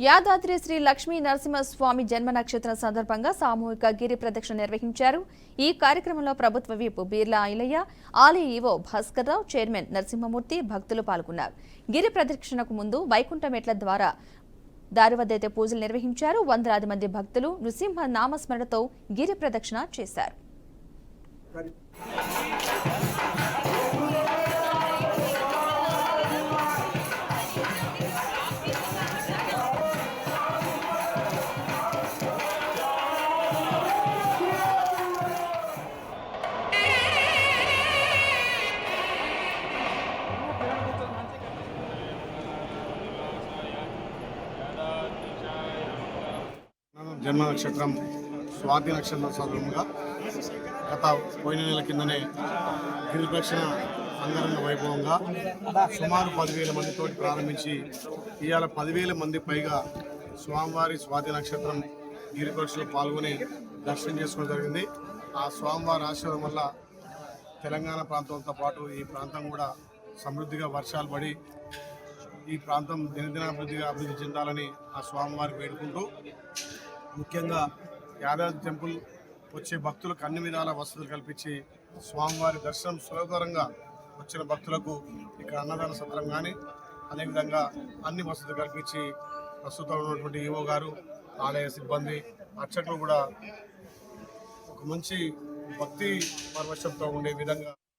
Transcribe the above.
యాదాద్రి శ్రీ లక్ష్మీ నరసింహస్వామి జన్మ నక్షత్రం సందర్భంగా సామూహిక గిరి ప్రదక్షిణ నిర్వహించారు. ఈ కార్యక్రమంలో ప్రభుత్వ విప్ బీర్లా ఐలయ్య, ఆలయ ఈవో భాస్కర్రావు, చైర్మన్ నరసింహమూర్తి భక్తులు పాల్గొన్నారు. గిరి ప్రదక్షిణకు ముందు వైకుంఠ మెట్ల ద్వారా దారి వద్దైతే పూజలు నిర్వహించారు. వందలాది మంది భక్తులు నృసింహ నామస్మరణతో గిరి ప్రదక్షిణ చేశారు. జన్మ నక్షత్రం స్వాతి నక్షత్రం సందర్భంగా పోయిన నెల కిందనే గిరి ప్రదక్షిణ అంగరంగ వైభవంగా సుమారు 10,000 మందితో ప్రారంభించి ఇవాళ 10,000 మంది పైగా స్వామివారి స్వాతి నక్షత్రం గిరి ప్రదక్షిణలో పాల్గొని దర్శనం చేసుకోవడం జరిగింది. ఆ స్వామివారి ఆశీర్వాదం వల్ల తెలంగాణ ప్రాంతంతో పాటు ఈ ప్రాంతం కూడా సమృద్ధిగా వర్షాలు పడి ఈ ప్రాంతం అభివృద్ధి చెందాలని ఆ స్వామివారికి వేడుకుంటూ, ముఖ్యంగా యాదాద్రి టెంపుల్ వచ్చే భక్తులకు అన్ని విధాల వసతులు కల్పించి స్వామివారి దర్శనం సులభతరంగా వచ్చిన భక్తులకు ఇక్కడ అన్నదాన సత్రం కానీ అదేవిధంగా అన్ని వసతులు కల్పించి ప్రస్తుతం ఉన్నటువంటి ఈవో గారు, ఆలయ సిబ్బంది, అర్చకులు కూడా ఒక మంచి భక్తి పరవశంతో ఉండే విధంగా